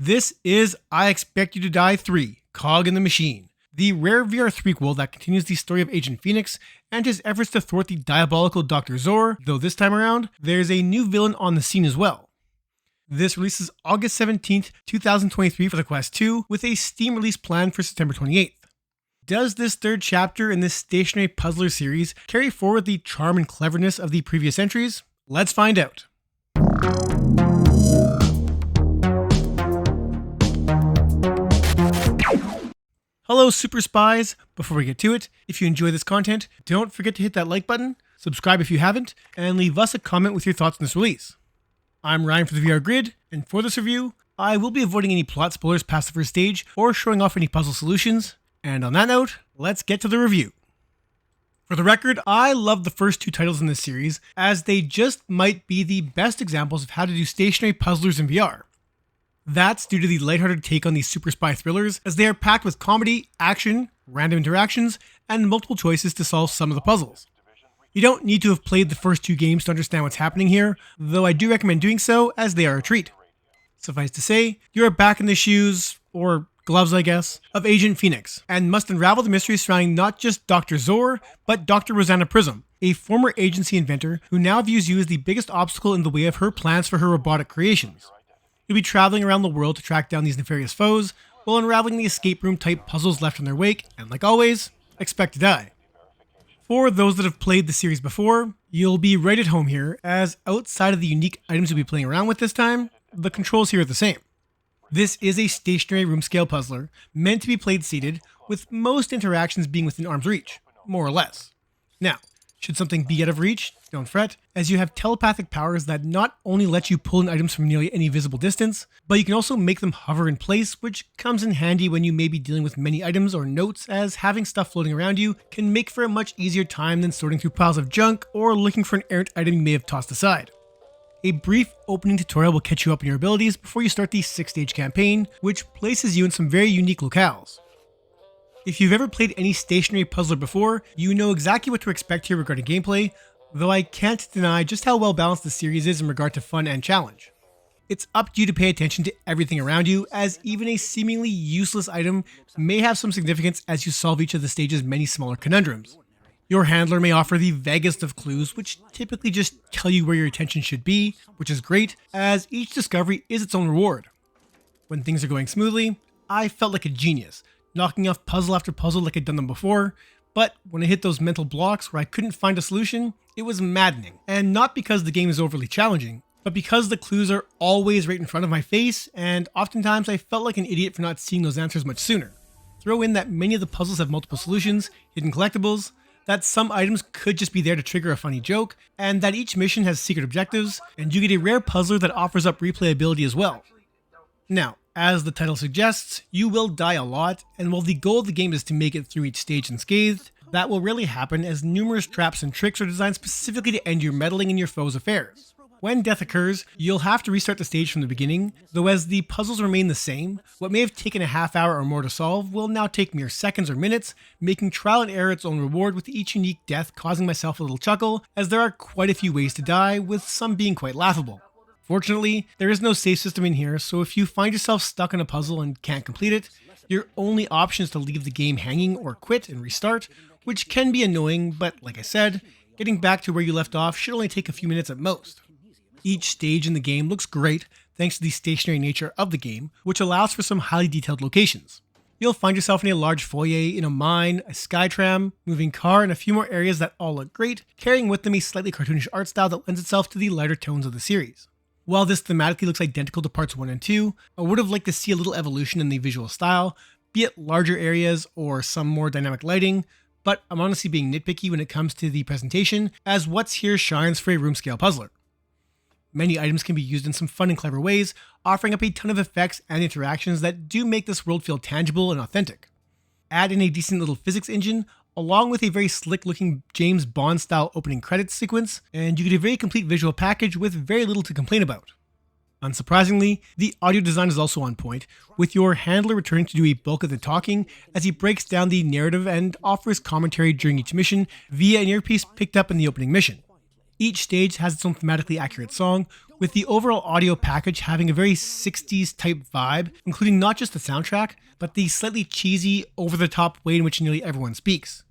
This is I Expect You to Die 3, Cog in the Machine, the rare VR threequel that continues the story of Agent Phoenix and his efforts to thwart the diabolical Dr. Zor, though this time around, there's a new villain on the scene as well. This releases August 17th, 2023 for the Quest 2, with a Steam release planned for September 28th. Does this third chapter in this stationary puzzler series carry forward the charm and cleverness of the previous entries? Let's find out. Hello Super Spies! Before we get to it, if you enjoy this content, don't forget to hit that like button, subscribe if you haven't, and leave us a comment with your thoughts on this release. I'm Ryan for the VR Grid, and for this review, I will be avoiding any plot spoilers past the first stage or showing off any puzzle solutions, and on that note, let's get to the review. For the record, I love the first two titles in this series, as they just might be the best examples of how to do stationary puzzlers in VR. That's due to the lighthearted take on these super spy thrillers, as they are packed with comedy, action, random interactions, and multiple choices to solve some of the puzzles. You don't need to have played the first two games to understand what's happening here, though I do recommend doing so, as they are a treat. Suffice to say, you are back in the shoes, or gloves I guess, of Agent Phoenix, and must unravel the mystery surrounding not just Dr. Zor, but Dr. Rosanna Prism, a former agency inventor who now views you as the biggest obstacle in the way of her plans for her robotic creations. You'll be traveling around the world to track down these nefarious foes, while unraveling the escape room type puzzles left in their wake, and like always, expect to die. For those that have played the series before, you'll be right at home here, as outside of the unique items you'll be playing around with this time, the controls here are the same. This is a stationary room scale puzzler, meant to be played seated, with most interactions being within arm's reach, more or less. Now, should something be out of reach, don't fret, as you have telepathic powers that not only let you pull in items from nearly any visible distance, but you can also make them hover in place, which comes in handy when you may be dealing with many items or notes, as having stuff floating around you can make for a much easier time than sorting through piles of junk or looking for an errant item you may have tossed aside. A brief opening tutorial will catch you up in your abilities before you start the 6-stage campaign, which places you in some very unique locales. If you've ever played any stationary puzzler before, you know exactly what to expect here regarding gameplay, though I can't deny just how well balanced the series is in regard to fun and challenge. It's up to you to pay attention to everything around you, as even a seemingly useless item may have some significance as you solve each of the stage's many smaller conundrums. Your handler may offer the vaguest of clues, which typically just tell you where your attention should be, which is great, as each discovery is its own reward. When things are going smoothly, I felt like a genius, knocking off puzzle after puzzle like I'd done them before, but when I hit those mental blocks where I couldn't find a solution, it was maddening. And not because the game is overly challenging, but because the clues are always right in front of my face, and oftentimes I felt like an idiot for not seeing those answers much sooner. Throw in that many of the puzzles have multiple solutions, hidden collectibles, that some items could just be there to trigger a funny joke, and that each mission has secret objectives, and you get a rare puzzler that offers up replayability as well. Now, as the title suggests, you will die a lot, and while the goal of the game is to make it through each stage unscathed, that will rarely happen as numerous traps and tricks are designed specifically to end your meddling in your foes' affairs. When death occurs, you'll have to restart the stage from the beginning, though as the puzzles remain the same, what may have taken a half hour or more to solve will now take mere seconds or minutes, making trial and error its own reward, with each unique death causing myself a little chuckle, as there are quite a few ways to die, with some being quite laughable. Fortunately, there is no save system in here, so if you find yourself stuck in a puzzle and can't complete it, your only option is to leave the game hanging or quit and restart, which can be annoying, but like I said, getting back to where you left off should only take a few minutes at most. Each stage in the game looks great thanks to the stationary nature of the game, which allows for some highly detailed locations. You'll find yourself in a large foyer, in a mine, a sky tram, moving car, and a few more areas that all look great, carrying with them a slightly cartoonish art style that lends itself to the lighter tones of the series. While this thematically looks identical to parts 1 and 2, I would have liked to see a little evolution in the visual style, be it larger areas or some more dynamic lighting, but I'm honestly being nitpicky when it comes to the presentation, as what's here shines for a room scale puzzler. Many items can be used in some fun and clever ways, offering up a ton of effects and interactions that do make this world feel tangible and authentic. Add in a decent little physics engine, along with a very slick looking James Bond style opening credits sequence, and you get a very complete visual package with very little to complain about. Unsurprisingly, the audio design is also on point, with your handler returning to do a bulk of the talking as he breaks down the narrative and offers commentary during each mission via an earpiece picked up in the opening mission. Each stage has its own thematically accurate song, with the overall audio package having a very 60s type vibe, including not just the soundtrack, but the slightly cheesy, over-the-top way in which nearly everyone speaks.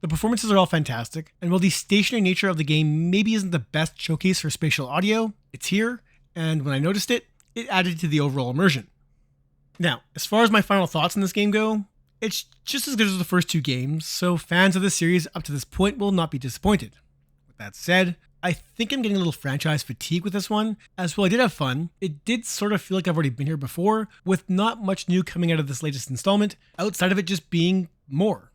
The performances are all fantastic, and while the stationary nature of the game maybe isn't the best showcase for spatial audio, it's here, and when I noticed it, it added to the overall immersion. Now, as far as my final thoughts on this game go, it's just as good as the first two games, so fans of the series up to this point will not be disappointed. With that said, I think I'm getting a little franchise fatigue with this one, as while I did have fun, it did sort of feel like I've already been here before, with not much new coming out of this latest installment, outside of it just being more.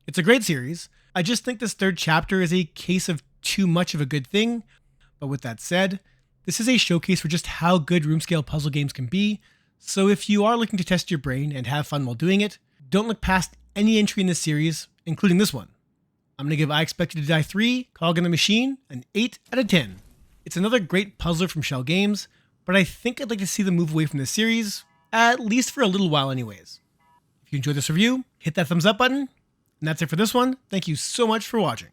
It's a great series. I just think this third chapter is a case of too much of a good thing. But with that said, this is a showcase for just how good room scale puzzle games can be. So if you are looking to test your brain and have fun while doing it, don't look past any entry in this series, including this one. I'm going to give I Expect You to Die 3, Cog in the Machine, an 8 out of 10. It's another great puzzler from Shell Games, but I think I'd like to see them move away from this series, at least for a little while anyways. If you enjoyed this review, hit that thumbs up button. And that's it for this one. Thank you so much for watching.